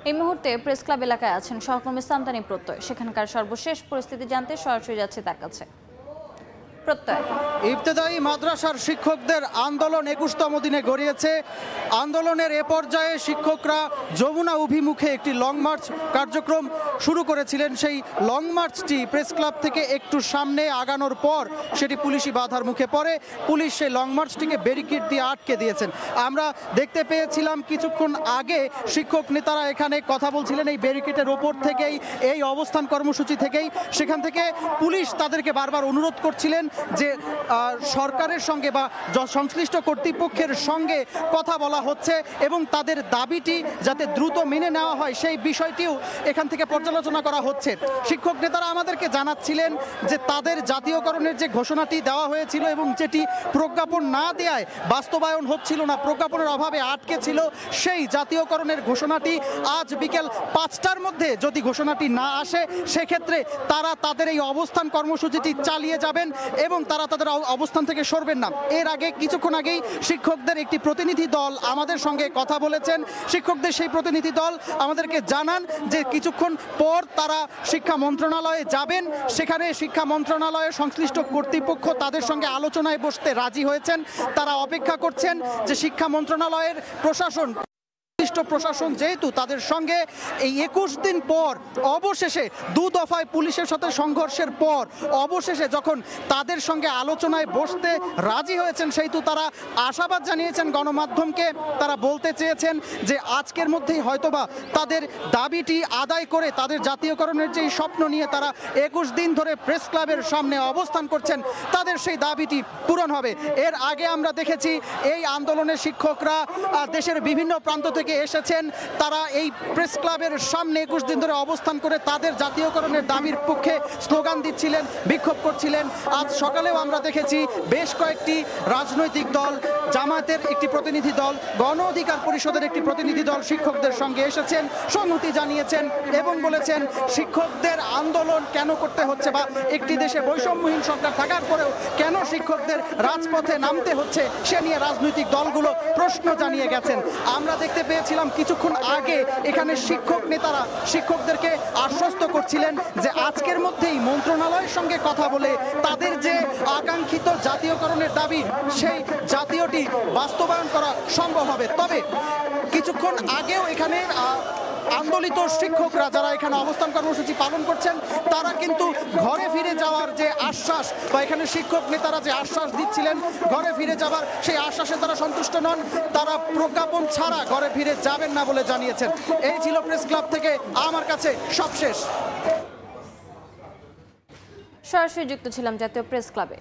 এই মুহূর্তে press club এলাকায় আছেন সহকর্মী সান্তানি প্রত্যয়। সেখানকার সর্বশেষ পরিস্থিতি জানতে সরাসরি যাচ্ছে তার কাছে। প্রত্যয়, ইবতেদায়ী মাদ্রাসার শিক্ষকদের আন্দোলন ২১তম দিনে গড়িয়েছে। আন্দোলনের এ পর্যায়ে শিক্ষকরা যমুনা অভিমুখে একটি লং মার্চ কার্যক্রম শুরু করেছিলেন। সেই লং মার্চটি প্রেস ক্লাব থেকে একটু সামনে আগানোর পর সেটি পুলিশি বাধার মুখে পড়ে। পুলিশ সেই লং মার্চটিকে ব্যারিকেড দিয়ে আটকে দিয়েছেন। আমরা দেখতে পেয়েছিলাম কিছুক্ষণ আগে শিক্ষক নেতারা এখানে কথা বলছিলেন এই ব্যারিকেডের ওপর থেকেই, এই অবস্থান কর্মসূচি থেকেই। সেখান থেকে পুলিশ তাদেরকে বারবার অনুরোধ করছিলেন যে সরকারের সঙ্গে বা সংশ্লিষ্ট কর্তৃপক্ষের সঙ্গে কথা বলা হচ্ছে এবং তাদের দাবিটি যাতে দ্রুত মেনে নেওয়া হয় সেই বিষয়টিও এখান থেকে পর্যালোচনা করা হচ্ছে। শিক্ষক নেতারা আমাদেরকে জানাচ্ছিলেন যে তাদের জাতীয়করণের যে ঘোষণাটি দেওয়া হয়েছিল এবং যেটি প্রজ্ঞাপন না দেওয়ায় বাস্তবায়ন হচ্ছিল না, প্রজ্ঞাপনের অভাবে আটকে ছিল, সেই জাতীয়করণের ঘোষণাটি আজ বিকেল ৫টার মধ্যে যদি ঘোষণাটি না আসে সেক্ষেত্রে তারা তাদের এই অবস্থান কর্মসূচিটি চালিয়ে যাবেন এবং তারা তাদের অবস্থান থেকে সরবেন না। এর আগে কিছুক্ষণ আগেই শিক্ষকদের একটি প্রতিনিধি দল আমাদের সঙ্গে কথা বলেছেন। শিক্ষকদের সেই প্রতিনিধি দল আমাদেরকে জানান যে কিছুক্ষণ পর তারা শিক্ষা মন্ত্রণালয়ে যাবেন। সেখানে শিক্ষা মন্ত্রণালয়ের সংশ্লিষ্ট কর্তৃপক্ষ তাদের সঙ্গে আলোচনায় বসতে রাজি হয়েছেন। তারা অপেক্ষা করছেন যে শিক্ষা মন্ত্রণালয়ের প্রশাসন যেহেতু তাদের সঙ্গে এই ২১ দিন পর অবশেষে দু দফায় পুলিশের সাথে সংঘর্ষের পর অবশেষে যখন তাদের সঙ্গে আলোচনায় বসতে রাজি হয়েছেন, সেহেতু তারা আশাবাদ জানিয়েছেন গণমাধ্যমকে। তারা বলতে চেয়েছেন যে আজকের মধ্যেই হয়তোবা তাদের দাবিটি আদায় করে তাদের জাতীয়করণের যেই স্বপ্ন নিয়ে তারা ২১ দিন ধরে প্রেস ক্লাবের সামনে অবস্থান করছেন, তাদের সেই দাবিটি পূরণ হবে। এর আগে আমরা দেখেছি এই আন্দোলনের শিক্ষকরা দেশের বিভিন্ন প্রান্ত থেকে এসেছেন। তারা এই প্রেস ক্লাবের সামনে ২১ দিন ধরে অবস্থান করে তাদের জাতীয়করণের দাবির পক্ষে স্লোগান দিচ্ছিলেন, বিক্ষোভ করছিলেন। আজ সকালেও আমরা দেখেছি বেশ কয়েকটি রাজনৈতিক দল, জামায়াতের একটি প্রতিনিধি দল, গণ অধিকার পরিষদের একটি প্রতিনিধি দল শিক্ষকদের সঙ্গে এসেছেন, সংহতি জানিয়েছেন এবং বলেছেন শিক্ষকদের আন্দোলন কেন করতে হচ্ছে বা একটি দেশে বৈষম্যহীন সরকার থাকার পরেও কেন শিক্ষকদের রাজপথে নামতে হচ্ছে সে নিয়ে রাজনৈতিক দলগুলো প্রশ্ন জানিয়ে গেছেন। আমরা দেখতে পেয়েছিলাম কিছুক্ষণ আগে এখানে শিক্ষক নেতারা শিক্ষকদেরকে আশ্বস্ত করছিলেন যে আজকের মধ্যেই মন্ত্রণালয়ের সঙ্গে কথা বলে তাদের যে আকাঙ্ক্ষিত জাতীয়করণের দাবি সেই জাতীয়টি বাস্তবায়ন করা সম্ভব হবে। তবে কিছুক্ষণ আগেও এখানে আন্দোলিত শিক্ষকরা যারা এখানে অবস্থান কর্মসূচি পালন করছেন তারা কিন্তু ঘরে ফিরে যাওয়ার যে আশ্বাস বা এখানে শিক্ষক নেতারা যে আশ্বাস দিচ্ছিলেন ঘরে ফিরে যাওয়ার, সেই আশ্বাসে তারা সন্তুষ্ট নন। তারা প্রজ্ঞাপন ছাড়া ঘরে ফিরে যাবেন না বলে জানিয়েছেন। এই ছিল প্রেস ক্লাব থেকে আমার কাছে সবশেষ। সরাসরি যুক্ত ছিলাম জাতীয় প্রেস ক্লাবে।